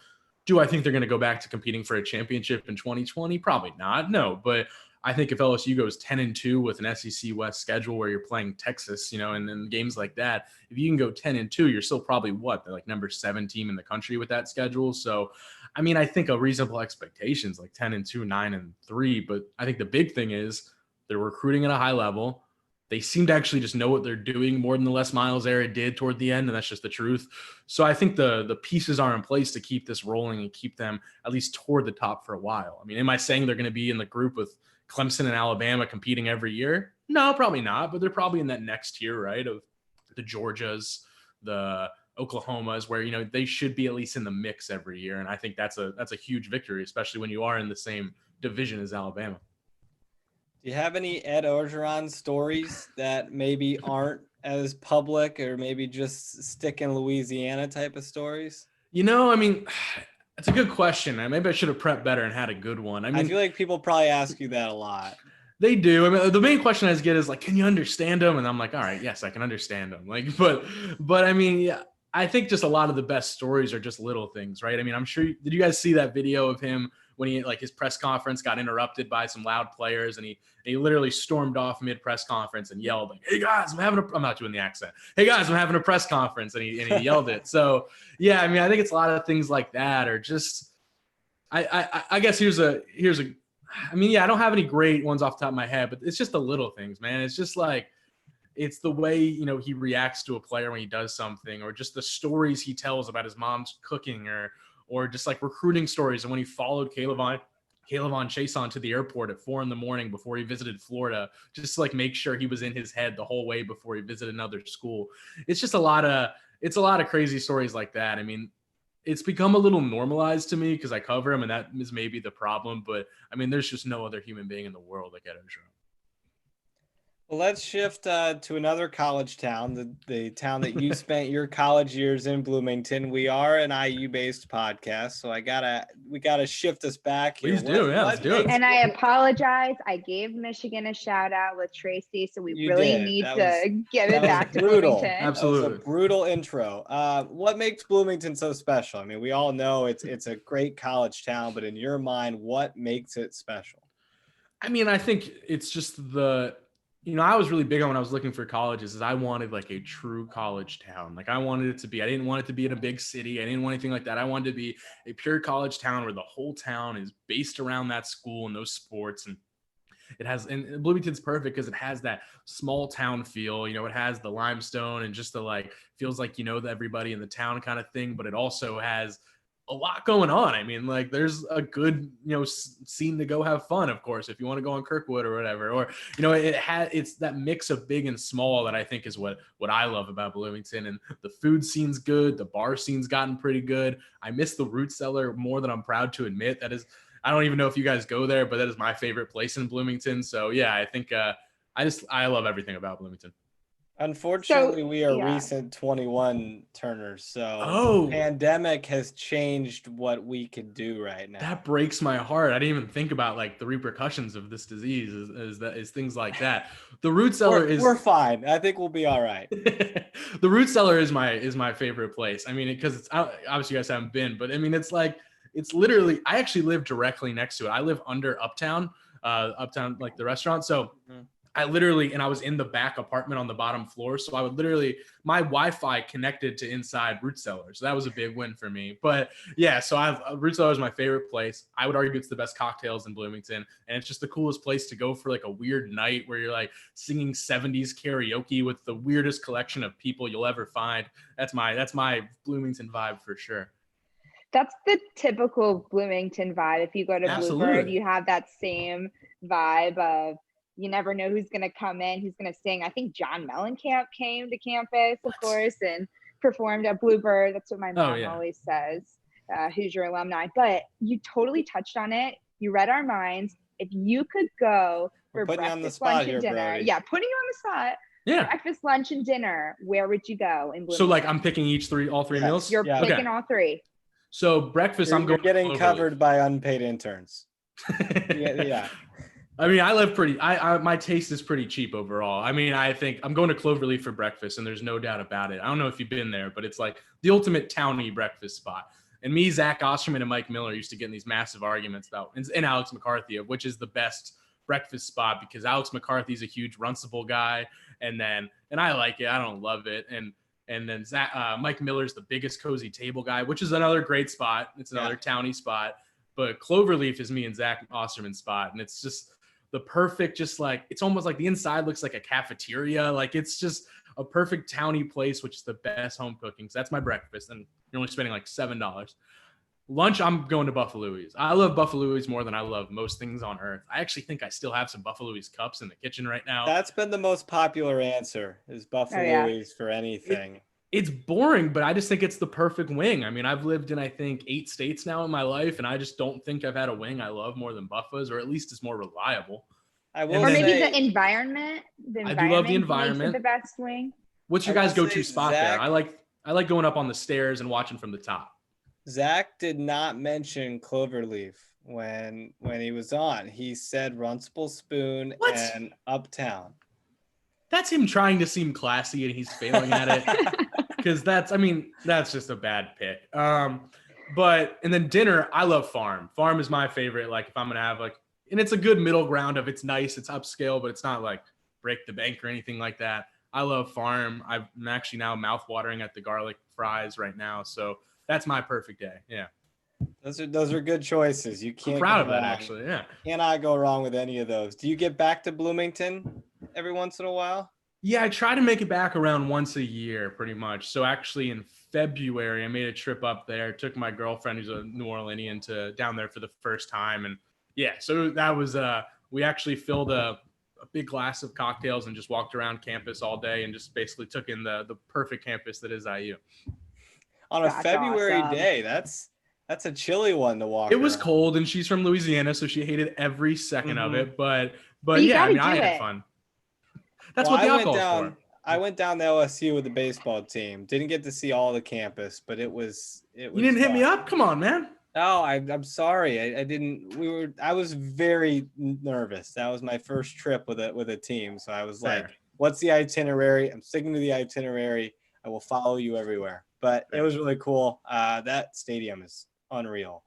do I think they're going to go back to competing for a championship in 2020? Probably not. No, but I think if LSU goes 10-2 with an SEC West schedule where you're playing Texas, you know, and then games like that, if you can go 10-2, you're still probably they're like number 7 team in the country with that schedule. So, I mean, I think a reasonable expectations like 10-2, 9-3, but I think the big thing is they're recruiting at a high level. They seem to actually just know what they're doing more than the Les Miles era did toward the end, and that's just the truth. So I think the pieces are in place to keep this rolling and keep them at least toward the top for a while. I mean, am I saying they're going to be in the group with Clemson and Alabama competing every year? No, probably not, but they're probably in that next tier, right, of the Georgias, the Oklahomas, where, you know, they should be at least in the mix every year. And I think that's a huge victory, especially when you are in the same division as Alabama. Do you have any Ed Orgeron stories that maybe aren't as public, or maybe just stick in Louisiana type of stories? I mean, it's a good question. Maybe I should have prepped better and had a good one. I I mean, feel like people probably ask you that a lot. they do. I mean, the main question I get is like, can you understand them? And I'm like, all right, yes, I can understand them. Like, but I mean, yeah, I think just a lot of the best stories are just little things, right? I mean, I'm sure. Did you guys see that video of him when he like his press conference got interrupted by some loud players, and he literally stormed off mid press conference and yelled like, "Hey guys, I'm not doing the accent. Hey guys, I'm having a press conference," and he yelled it. So yeah, I mean, I think it's a lot of things like that, or just I guess here's a I mean, yeah, I don't have any great ones off the top of my head, but it's just the little things, man. It's just like it's the way he reacts to a player when he does something, or just the stories he tells about his mom's cooking, or just like recruiting stories. And when he followed Caleb Chason to the airport at 4 a.m. before he visited Florida, just to like make sure he was in his head the whole way before he visited another school. It's just a lot of crazy stories like that. I mean, it's become a little normalized to me because I cover him, and that is maybe the problem. But I mean, there's just no other human being in the world like Ed Ogeron. Well, let's shift to another college town, the town that you spent your college years in, Bloomington. We are an IU-based podcast, so we gotta shift us back here. Please do, yeah, let's do it. And I apologize. I gave Michigan a shout out with Tracy, so we You really did. need That to get it was back to brutal. Bloomington. Absolutely. That was a brutal intro. What makes Bloomington so special? I mean, we all know it's a great college town, but in your mind, what makes it special? I mean, I think it's just I was really big on when I was looking for colleges is I wanted like a true college town. Like I wanted it to be, I didn't want it to be in a big city. I didn't want anything like that. I wanted to be a pure college town where the whole town is based around that school and those sports. And Bloomington's perfect because it has that small town feel. It has the limestone and just the like, feels like, everybody in the town kind of thing, but it also has a lot going on. I mean, like there's a good, scene to go have fun, of course, if you want to go on Kirkwood or whatever, or, it's that mix of big and small that I think is what I love about Bloomington. And the food scene's good. The bar scene's gotten pretty good. I miss the Root Cellar more than I'm proud to admit. That is, I don't even know if you guys go there, but that is my favorite place in Bloomington. So yeah, I think, I love everything about Bloomington. Unfortunately, we are yeah. recent 21 turners, so the pandemic has changed what we could do right now. That breaks my heart. I didn't even think about like the repercussions of this disease is things like that. The Root Cellar we're fine. I think we'll be all right. The Root Cellar is my favorite place. I mean, because it's obviously you guys haven't been, but I mean, it's literally, I actually live directly next to it. I live under Uptown, like the restaurant. So I was in the back apartment on the bottom floor. So I would my Wi-Fi connected to inside Root Cellar. So that was a big win for me. But yeah, so Root Cellar is my favorite place. I would argue it's the best cocktails in Bloomington. And it's just the coolest place to go for like a weird night where you're like singing 70s karaoke with the weirdest collection of people you'll ever find. That's my Bloomington vibe for sure. That's the typical Bloomington vibe. If you go to Bluebird, you have that same vibe of, you never know who's going to come in, who's going to sing. I think John Mellencamp came to campus, of course, and performed at Bluebird. That's what my mom always says, who's your alumni. But you totally touched on it. You read our minds. If you could go for breakfast, lunch, and dinner. Brody. Yeah, putting you on the spot. Yeah. Breakfast, lunch, and dinner. Where would you go in Bloomington? So like I'm picking all three meals? You're picking all three. So breakfast, you're getting covered by unpaid interns. Yeah. I mean, I live my taste is pretty cheap overall. I mean, I think I'm going to Cloverleaf for breakfast, and there's no doubt about it. I don't know if you've been there, but it's like the ultimate towny breakfast spot. And me, Zach Osterman, and Mike Miller used to get in these massive arguments about, and Alex McCarthy, of which is the best breakfast spot, because Alex McCarthy's a huge Runcible guy. And I like it. I don't love it. And then Mike Miller's the biggest cozy table guy, which is another great spot. It's another towny spot. But Cloverleaf is me and Zach Osterman's spot. And it's just the perfect, just like, it's almost like the inside looks like a cafeteria. Like it's just a perfect towny place, which is the best home cooking. So that's my breakfast. And you're only spending like $7. Lunch, I'm going to Buffalo's. I love Buffalo's more than I love most things on earth. I actually think I still have some Buffalo's cups in the kitchen right now. That's been the most popular answer, is Buffalo's for anything. It's boring, but I just think it's the perfect wing. I mean, I've lived in, I think, 8 states now in my life, and I just don't think I've had a wing I love more than Buffalo's, or at least it's more reliable. Or maybe the environment. I do love the environment. The best wing. What's your guys' go-to spot there? I like going up on the stairs and watching from the top. Zach did not mention Cloverleaf when he was on. He said Runcible Spoon What? and Uptown. That's him trying to seem classy and he's failing at it. Because that's just a bad pick. But and then dinner, I love Farm. Farm is my favorite. Like if I'm gonna have and it's a good middle ground of it's nice, it's upscale, but it's not like break the bank or anything like that. I love Farm. I'm actually now mouth watering at the garlic fries right now. So that's my perfect day. Yeah. Those are good choices. You can't I'm proud go of that wrong. actually. Yeah. Cannot go wrong with any of those. Do you get back to Bloomington every once in a while? Yeah, I try to make it back around once a year, pretty much. So actually, in February, I made a trip up there. Took my girlfriend, who's a New Orleanian, to down there for the first time, and yeah, so that was we actually filled a big glass of cocktails and just walked around campus all day and just basically took in the perfect campus that is IU. On a That's February awesome. day, that's a chilly one to walk. It was around. cold, and she's from Louisiana, so she hated every second of it. But you yeah, I gotta mean, I do had it. fun. That's Well, what the alcohol's for. I went down to LSU with the baseball team. Didn't get to see all the campus, but it was You didn't hit me fun. up? Come on, man. No, I'm sorry. I didn't. I was very nervous. That was my first trip with a team. So I was Fair. like, what's the itinerary? I'm sticking to the itinerary. I will follow you everywhere. But it was really cool. That stadium is unreal.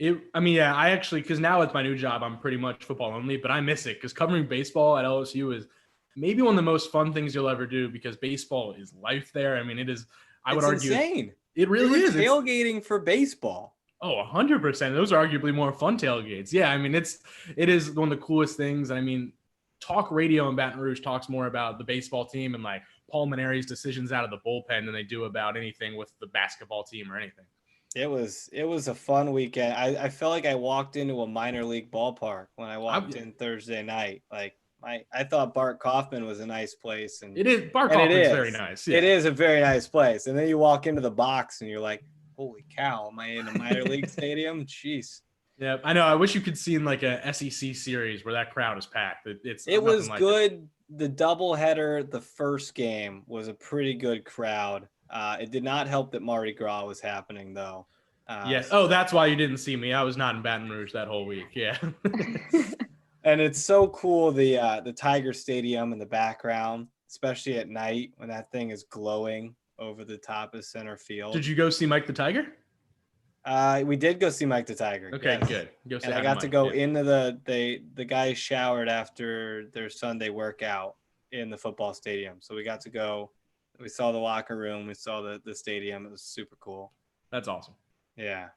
I actually, because now with my new job, I'm pretty much football only, but I miss it because covering baseball at LSU is maybe one of the most fun things you'll ever do because baseball is life there. I mean, it is, I would argue. Insane. It really is. Tailgating for baseball. Oh, 100%. Those are arguably more fun tailgates. Yeah, I mean, it is one of the coolest things. And I mean, talk radio in Baton Rouge talks more about the baseball team and like Paul Maneri's decisions out of the bullpen than they do about anything with the basketball team or anything. It was a fun weekend. I felt like I walked into a minor league ballpark when I walked in Thursday night. Like I thought Bart Kaufman was a nice place, and it is. Bart Kaufman's very nice. Yeah. It is a very nice place. And then you walk into the box and you're like, holy cow, am I in a minor league stadium? Jeez. Yeah, I know. I wish you could see in like a SEC series where that crowd is packed. It was good. The doubleheader, the first game was a pretty good crowd. It did not help that Mardi Gras was happening, though. Yes. Oh, that's why you didn't see me. I was not in Baton Rouge that whole week. Yeah. And it's so cool, the Tiger Stadium in the background, especially at night when that thing is glowing over the top of center field. Did you go see Mike the Tiger? We did go see Mike the Tiger. Okay, yes. good. Go see and I got to go into the guys showered after their Sunday workout in the football stadium. So we got to go. We saw the locker room. We saw the stadium. It was super cool. That's awesome. Yeah.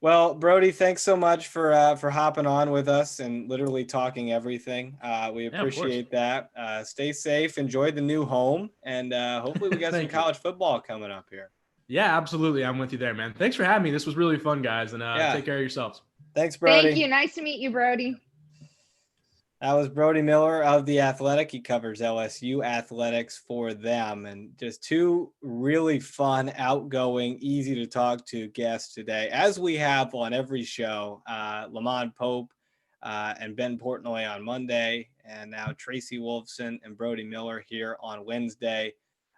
Well, Brody, thanks so much for hopping on with us and literally talking everything. We appreciate that. Stay safe. Enjoy the new home. And hopefully we got some college football coming up here. Yeah, absolutely. I'm with you there, man. Thanks for having me. This was really fun, guys. And take care of yourselves. Thanks, Brody. Thank you. Nice to meet you, Brody. That was Brody Miller of The Athletic. He covers LSU athletics for them. And just two really fun, outgoing, easy to talk to guests today, as we have on every show. Lamont Pope and Ben Portnoy on Monday, and now Tracy Wolfson and Brody Miller here on Wednesday.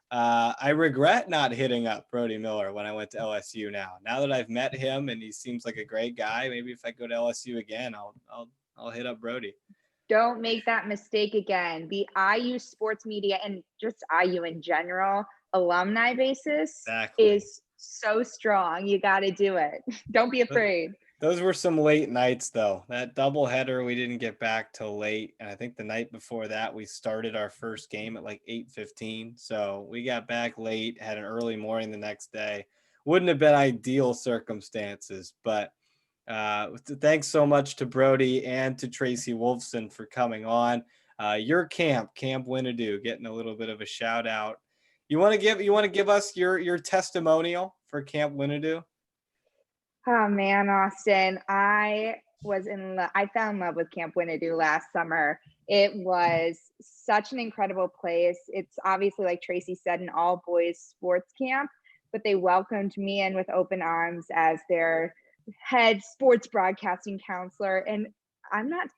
I regret not hitting up Brody Miller when I went to LSU now that I've met him and he seems like a great guy. Maybe if I go to LSU again, I'll hit up Brody. Don't make that mistake again. The IU sports media and just IU in general alumni basis is so strong. You got to do it. Don't be afraid. Those were some late nights, though. That doubleheader, we didn't get back till late. And I think the night before that, we started our first game at like 8:15. So we got back late, had an early morning the next day. Wouldn't have been ideal circumstances, but thanks so much to Brody and to Tracy Wolfson for coming on. Your Camp Winnedu, getting a little bit of a shout out. You want to give us your testimonial for Camp Winnedu? Oh man, Austin, I fell in love with Camp Winnedu last summer. It was such an incredible place. It's obviously, like Tracy said, an all boys sports camp, but they welcomed me in with open arms as their head sports broadcasting counselor. And I'm not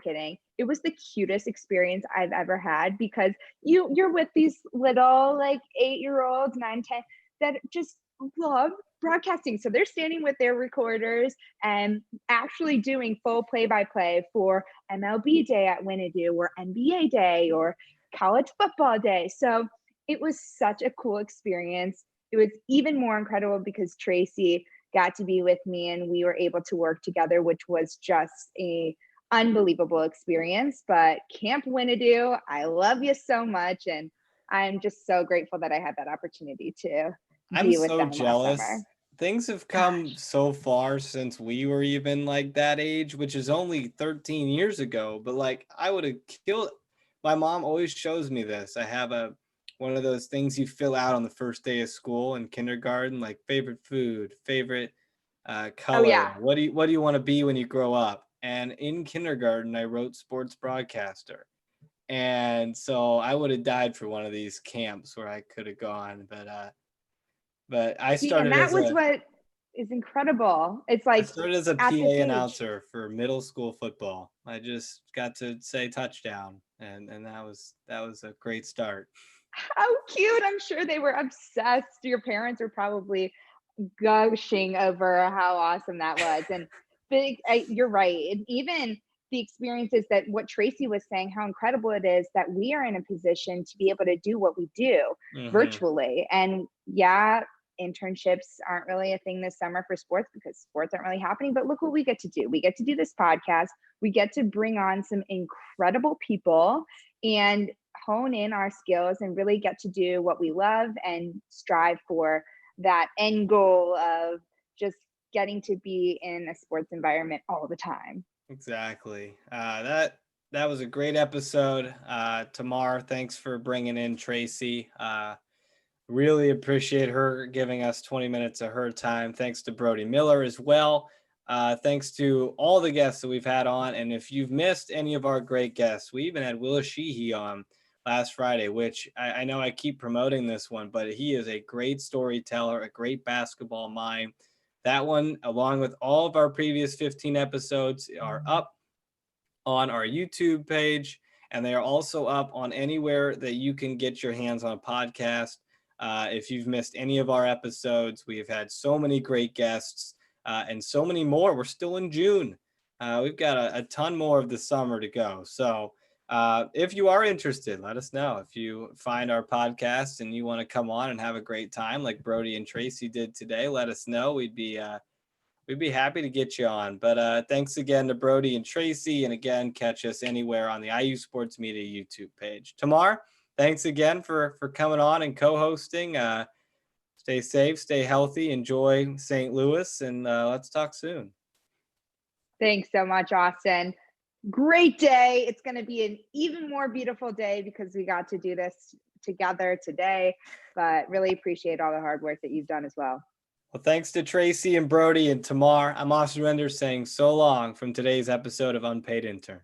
kidding. It was the cutest experience I've ever had because you're with these little like 8-year-olds, 9, 10 that just love broadcasting. So they're standing with their recorders and actually doing full play-by-play for MLB day at Winnidoo or NBA day or college football day. So it was such a cool experience. It was even more incredible because Tracy got to be with me and we were able to work together, which was just a unbelievable experience. But Camp Winnidoo, I love you so much. And I'm just so grateful that I had that opportunity to I'm be with so them last summer. jealous. Things have come Gosh. so far since we were even like that age, which is only 13 years ago. But like, I would have killed. My mom always shows me this. I have one of those things you fill out on the first day of school in kindergarten, like favorite food, favorite Oh color. yeah. What do you want to be when you grow up? And in kindergarten, I wrote sports broadcaster. And so I would have died for one of these camps where I could have gone, but See, and that was what is incredible. It's I like started as a at this PA age, announcer for middle school football. I just got to say touchdown, and that was a great start. how cute. I'm sure they were obsessed. Your parents were probably gushing over how awesome that was. And you're right. And even the experiences that what Tracy was saying, how incredible it is that we are in a position to be able to do what we do Hmm. virtually. And yeah, internships aren't really a thing this summer for sports because sports aren't really happening. But look what we get to do. We get to do this podcast. We get to bring on some incredible people and hone in our skills and really get to do what we love and strive for that end goal of just getting to be in a sports environment all the time. Exactly. That was a great episode. Tamar, thanks for bringing in Tracy. Really appreciate her giving us 20 minutes of her time. Thanks to Brody Miller as well. Thanks to all the guests that we've had on. And if you've missed any of our great guests, we even had Willa Sheehy on last Friday, which I know I keep promoting this one, but he is a great storyteller, a great basketball mind. That one, along with all of our previous 15 episodes, are up on our YouTube page, and they are also up on anywhere that you can get your hands on a podcast. If you've missed any of our episodes, we have had so many great guests and so many more. We're still in June. We've got a ton more of the summer to go. So if you are interested, let us know. If you find our podcast and you want to come on and have a great time like Brody and Tracy did today, let us know. We'd be happy to get you on. But thanks again to Brody and Tracy. And again, catch us anywhere on the IU Sports Media YouTube page. Tamar, thanks again for coming on and co-hosting. Stay safe, stay healthy, enjoy St. Louis, and let's talk soon. Thanks so much, Austin. Great day. It's going to be an even more beautiful day because we got to do this together today, but really appreciate all the hard work that you've done as well. Well, thanks to Tracy and Brody and Tamar. I'm Austin Render saying so long from today's episode of Unpaid Intern.